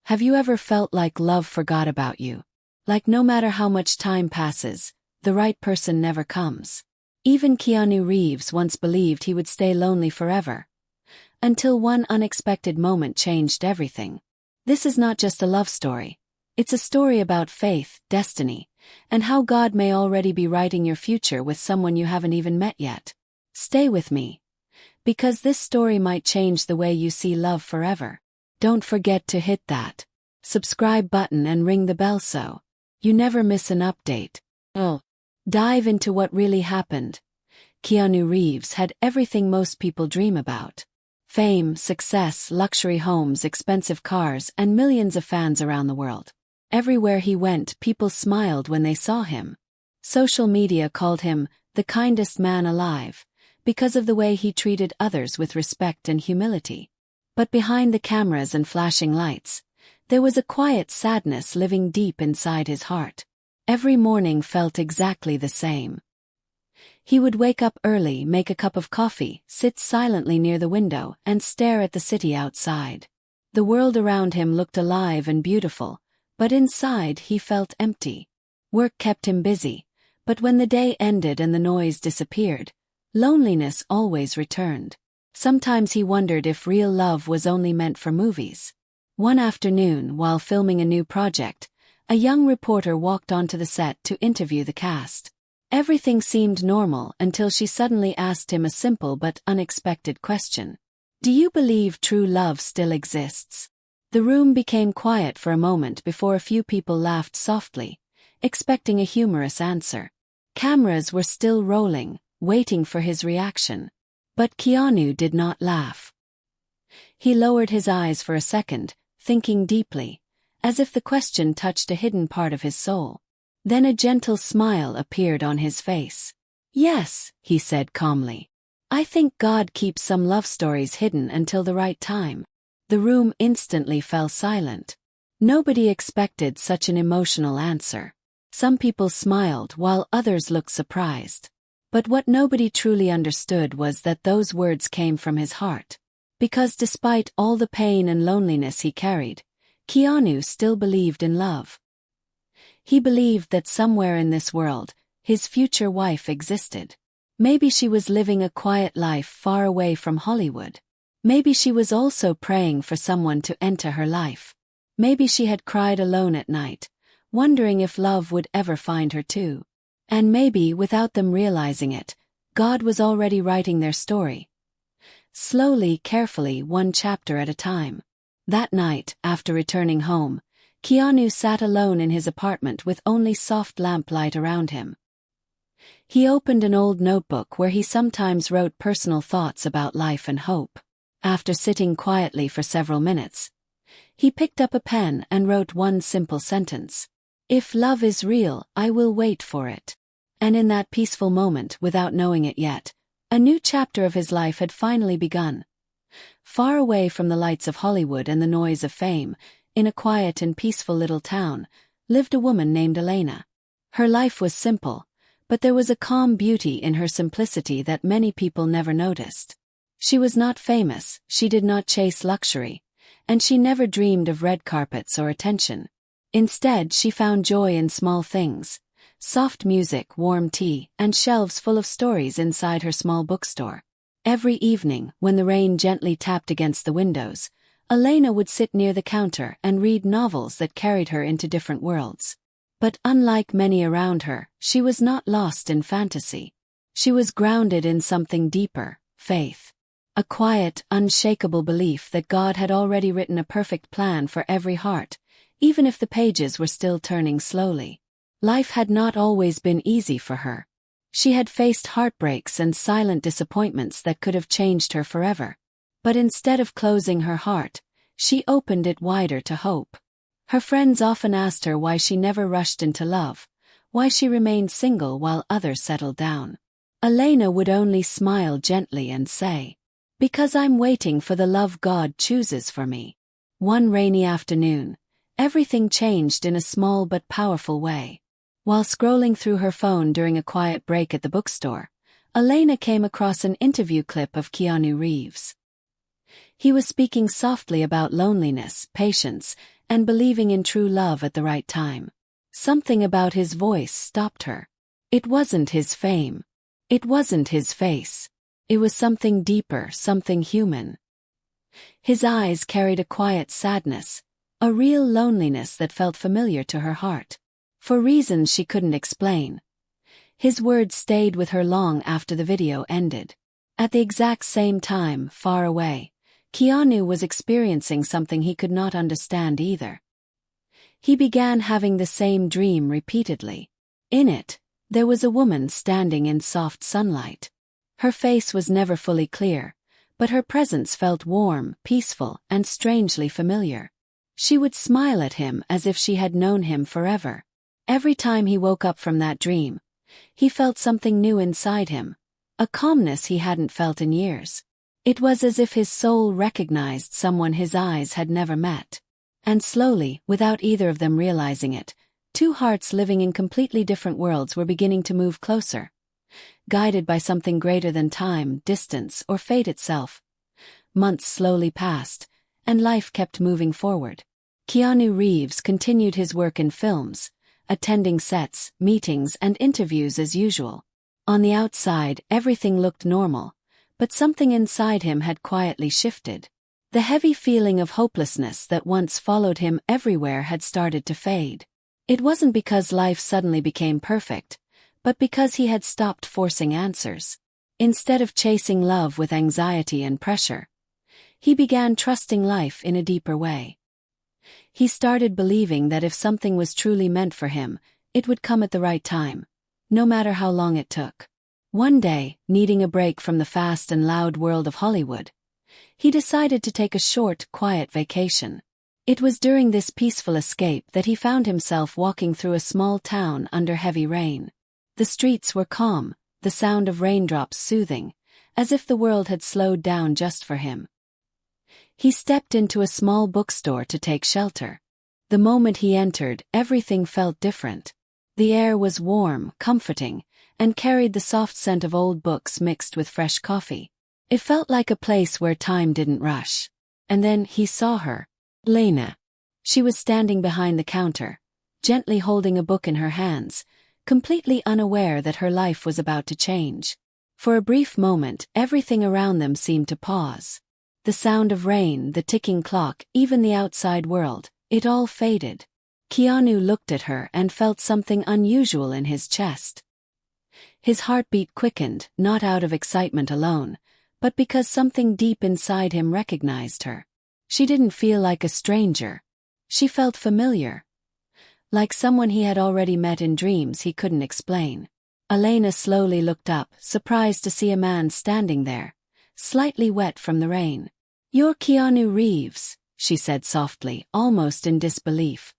Have you ever felt like love forgot about you? Like no matter how much time passes, the right person never comes. Even Keanu Reeves once believed he would stay lonely forever. Until one unexpected moment changed everything. This is not just a love story. It's a story about faith, destiny, and how God may already be writing your future with someone you haven't even met yet. Stay with me, because this story might change the way you see love forever. Don't forget to hit that subscribe button and ring the bell so you never miss an update. Dive into what really happened. Keanu Reeves had everything most people dream about. Fame, success, luxury homes, expensive cars, and millions of fans around the world. Everywhere he went, people smiled when they saw him. Social media called him the kindest man alive, because of the way he treated others with respect and humility. But behind the cameras and flashing lights, there was a quiet sadness living deep inside his heart. Every morning felt exactly the same. He would wake up early, make a cup of coffee, sit silently near the window, and stare at the city outside. The world around him looked alive and beautiful, but inside he felt empty. Work kept him busy, but when the day ended and the noise disappeared, loneliness always returned. Sometimes he wondered if real love was only meant for movies. One afternoon, while filming a new project, a young reporter walked onto the set to interview the cast. Everything seemed normal until she suddenly asked him a simple but unexpected question. Do you believe true love still exists? The room became quiet for a moment before a few people laughed softly, expecting a humorous answer. Cameras were still rolling, waiting for his reaction. But Keanu did not laugh. He lowered his eyes for a second, thinking deeply, as if the question touched a hidden part of his soul. Then a gentle smile appeared on his face. Yes, he said calmly. I think God keeps some love stories hidden until the right time. The room instantly fell silent. Nobody expected such an emotional answer. Some people smiled while others looked surprised. But what nobody truly understood was that those words came from his heart. Because despite all the pain and loneliness he carried, Keanu still believed in love. He believed that somewhere in this world, his future wife existed. Maybe she was living a quiet life far away from Hollywood. Maybe she was also praying for someone to enter her life. Maybe she had cried alone at night, wondering if love would ever find her too. And maybe, without them realizing it, God was already writing their story. Slowly, carefully, one chapter at a time. That night, after returning home, Keanu sat alone in his apartment with only soft lamplight around him. He opened an old notebook where he sometimes wrote personal thoughts about life and hope. After sitting quietly for several minutes, he picked up a pen and wrote one simple sentence. If love is real, I will wait for it. And in that peaceful moment, without knowing it yet, a new chapter of his life had finally begun. Far away from the lights of Hollywood and the noise of fame, in a quiet and peaceful little town, lived a woman named Elena. Her life was simple, but there was a calm beauty in her simplicity that many people never noticed. She was not famous, she did not chase luxury, and she never dreamed of red carpets or attention. Instead, she found joy in small things. Soft music, warm tea, and shelves full of stories inside her small bookstore. Every evening, when the rain gently tapped against the windows, Elena would sit near the counter and read novels that carried her into different worlds. But unlike many around her, she was not lost in fantasy. She was grounded in something deeper, faith. A quiet, unshakable belief that God had already written a perfect plan for every heart, even if the pages were still turning slowly. Life had not always been easy for her. She had faced heartbreaks and silent disappointments that could have changed her forever. But instead of closing her heart, she opened it wider to hope. Her friends often asked her why she never rushed into love, why she remained single while others settled down. Elena would only smile gently and say, "Because I'm waiting for the love God chooses for me." One rainy afternoon, everything changed in a small but powerful way. While scrolling through her phone during a quiet break at the bookstore, Elena came across an interview clip of Keanu Reeves. He was speaking softly about loneliness, patience, and believing in true love at the right time. Something about his voice stopped her. It wasn't his fame. It wasn't his face. It was something deeper, something human. His eyes carried a quiet sadness, a real loneliness that felt familiar to her heart. For reasons she couldn't explain, his words stayed with her long after the video ended. At the exact same time, far away, Keanu was experiencing something he could not understand either. He began having the same dream repeatedly. In it, there was a woman standing in soft sunlight. Her face was never fully clear, but her presence felt warm, peaceful, and strangely familiar. She would smile at him as if she had known him forever. Every time he woke up from that dream, he felt something new inside him, a calmness he hadn't felt in years. It was as if his soul recognized someone his eyes had never met. And slowly, without either of them realizing it, two hearts living in completely different worlds were beginning to move closer. Guided by something greater than time, distance, or fate itself. Months slowly passed, and life kept moving forward. Keanu Reeves continued his work in films, attending sets, meetings, and interviews as usual. On the outside, everything looked normal, but something inside him had quietly shifted. The heavy feeling of hopelessness that once followed him everywhere had started to fade. It wasn't because life suddenly became perfect, but because he had stopped forcing answers. Instead of chasing love with anxiety and pressure, he began trusting life in a deeper way. He started believing that if something was truly meant for him, it would come at the right time, no matter how long it took. One day, needing a break from the fast and loud world of Hollywood, he decided to take a short, quiet vacation. It was during this peaceful escape that he found himself walking through a small town under heavy rain. The streets were calm, the sound of raindrops soothing, as if the world had slowed down just for him. He stepped into a small bookstore to take shelter. The moment he entered, everything felt different. The air was warm, comforting, and carried the soft scent of old books mixed with fresh coffee. It felt like a place where time didn't rush. And then he saw her. Lena. She was standing behind the counter, gently holding a book in her hands, completely unaware that her life was about to change. For a brief moment, everything around them seemed to pause. The sound of rain, the ticking clock, even the outside world, it all faded. Keanu looked at her and felt something unusual in his chest. His heartbeat quickened, not out of excitement alone, but because something deep inside him recognized her. She didn't feel like a stranger. She felt familiar. Like someone he had already met in dreams he couldn't explain. Elena slowly looked up, surprised to see a man standing there, slightly wet from the rain. "You're Keanu Reeves," she said softly, almost in disbelief.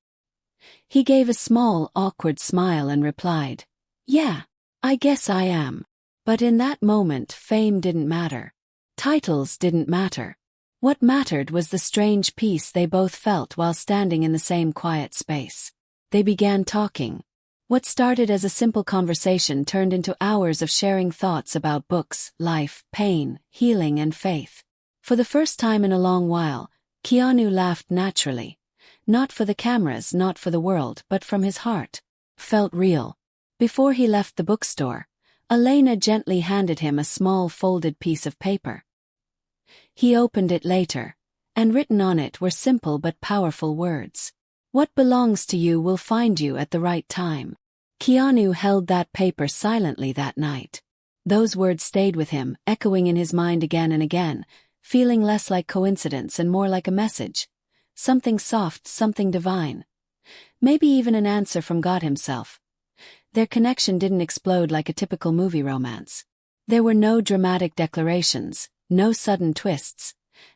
He gave a small, awkward smile and replied, "Yeah, I guess I am." But in that moment, fame didn't matter. Titles didn't matter. What mattered was the strange peace they both felt while standing in the same quiet space. They began talking. What started as a simple conversation turned into hours of sharing thoughts about books, life, pain, healing, and faith. For the first time in a long while, Keanu laughed naturally. Not for the cameras, not for the world, but from his heart. Felt real. Before he left the bookstore, Elena gently handed him a small folded piece of paper. He opened it later, and written on it were simple but powerful words. "What belongs to you will find you at the right time." Keanu held that paper silently that night. Those words stayed with him, echoing in his mind again and again, feeling less like coincidence and more like a message. Something soft, something divine. Maybe even an answer from God himself. Their connection didn't explode like a typical movie romance. There were no dramatic declarations, no sudden twists,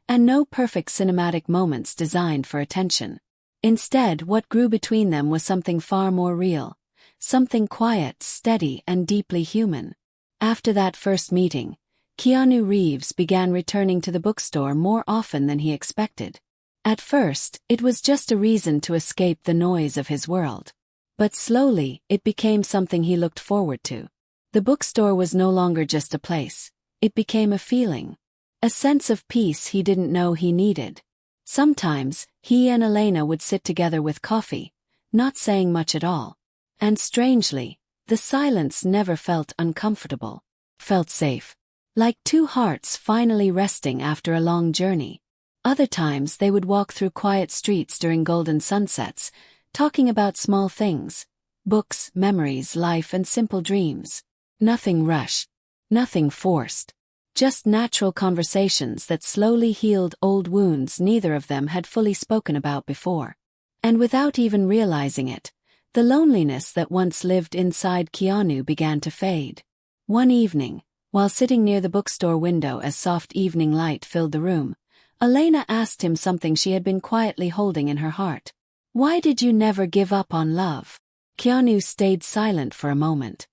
and no perfect cinematic moments designed for attention. Instead, what grew between them was something far more real, something quiet, steady, and deeply human. After that first meeting, Keanu Reeves began returning to the bookstore more often than he expected. At first, it was just a reason to escape the noise of his world. But slowly, it became something he looked forward to. The bookstore was no longer just a place. It became a feeling. A sense of peace he didn't know he needed. Sometimes, he and Elena would sit together with coffee, not saying much at all. And strangely, the silence never felt uncomfortable. Felt safe. Like two hearts finally resting after a long journey. Other times they would walk through quiet streets during golden sunsets, talking about small things. Books, memories, life, and simple dreams. Nothing rushed. Nothing forced. Just natural conversations that slowly healed old wounds neither of them had fully spoken about before. And without even realizing it, the loneliness that once lived inside Keanu began to fade. One evening, while sitting near the bookstore window as soft evening light filled the room, Elena asked him something she had been quietly holding in her heart. "Why did you never give up on love?" Keanu stayed silent for a moment.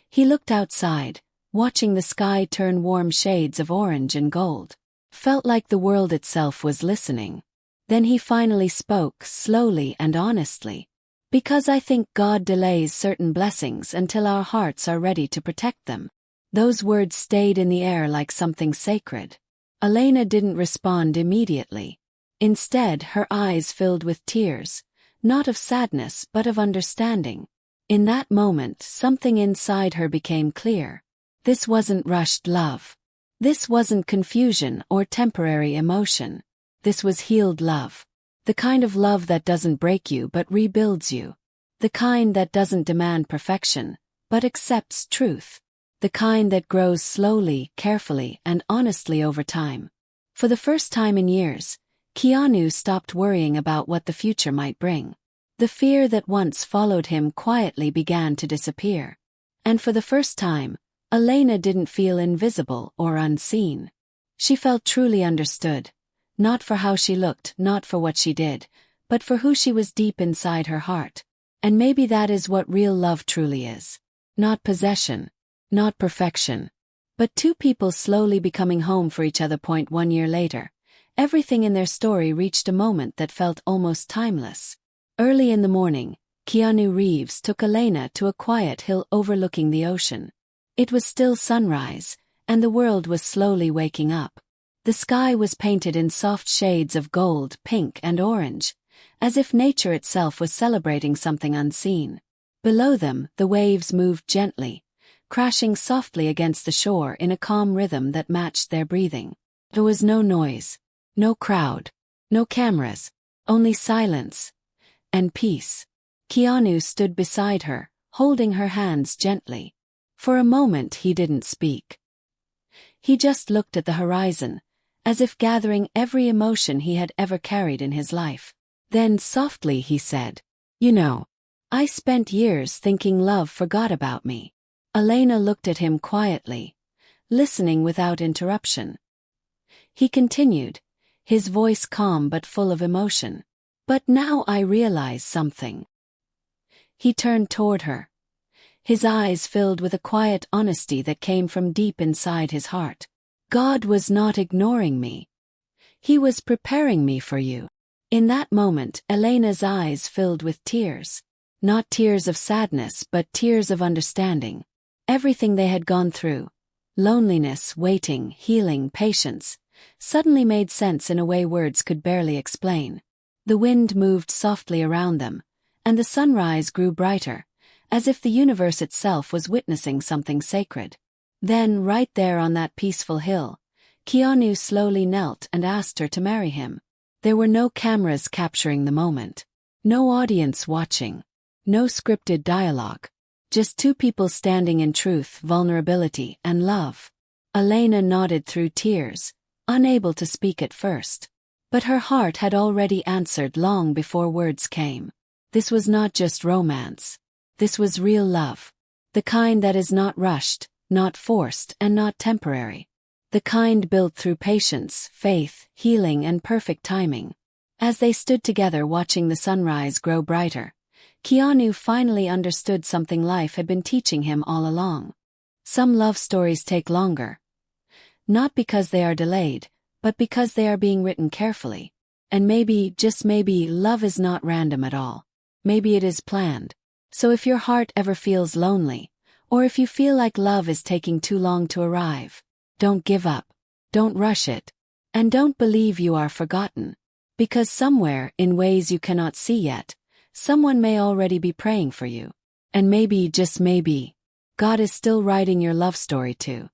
He looked outside, watching the sky turn warm shades of orange and gold. Felt like the world itself was listening. Then he finally spoke, slowly and honestly. "Because I think God delays certain blessings until our hearts are ready to protect them." Those words stayed in the air like something sacred. Elena didn't respond immediately. Instead, her eyes filled with tears, not of sadness but of understanding. In that moment, something inside her became clear. This wasn't rushed love. This wasn't confusion or temporary emotion. This was healed love. The kind of love that doesn't break you but rebuilds you. The kind that doesn't demand perfection, but accepts truth. The kind that grows slowly, carefully, and honestly over time. For the first time in years, Keanu stopped worrying about what the future might bring. The fear that once followed him quietly began to disappear. And for the first time, Elena didn't feel invisible or unseen. She felt truly understood. Not for how she looked, not for what she did, but for who she was deep inside her heart. And maybe that is what real love truly is. Not possession. Not perfection. But two people slowly becoming home for each other. 1 year later, everything in their story reached a moment that felt almost timeless. Early in the morning, Keanu Reeves took Elena to a quiet hill overlooking the ocean. It was still sunrise, and the world was slowly waking up. The sky was painted in soft shades of gold, pink, and orange, as if nature itself was celebrating something unseen. Below them, the waves moved gently, crashing softly against the shore in a calm rhythm that matched their breathing. There was no noise, no crowd, no cameras, only silence and peace. Keanu stood beside her, holding her hands gently. For a moment he didn't speak. He just looked at the horizon, as if gathering every emotion he had ever carried in his life. Then softly he said, "You know, I spent years thinking love forgot about me." Elena looked at him quietly, listening without interruption. He continued, his voice calm but full of emotion. "But now I realize something." He turned toward her, his eyes filled with a quiet honesty that came from deep inside his heart. "God was not ignoring me. He was preparing me for you." In that moment, Elena's eyes filled with tears. Not tears of sadness but tears of understanding. Everything they had gone through, loneliness, waiting, healing, patience, suddenly made sense in a way words could barely explain. The wind moved softly around them, and the sunrise grew brighter, as if the universe itself was witnessing something sacred. Then, right there on that peaceful hill, Keanu slowly knelt and asked her to marry him. There were no cameras capturing the moment, no audience watching, no scripted dialogue. Just two people standing in truth, vulnerability, and love. Elena nodded through tears, unable to speak at first. But her heart had already answered long before words came. This was not just romance. This was real love. The kind that is not rushed, not forced, and not temporary. The kind built through patience, faith, healing, and perfect timing. As they stood together watching the sunrise grow brighter, Keanu finally understood something life had been teaching him all along. Some love stories take longer. Not because they are delayed, but because they are being written carefully. And maybe, just maybe, love is not random at all. Maybe it is planned. So if your heart ever feels lonely, or if you feel like love is taking too long to arrive, don't give up. Don't rush it. And don't believe you are forgotten. Because somewhere, in ways you cannot see yet, someone may already be praying for you. And maybe, just maybe, God is still writing your love story too.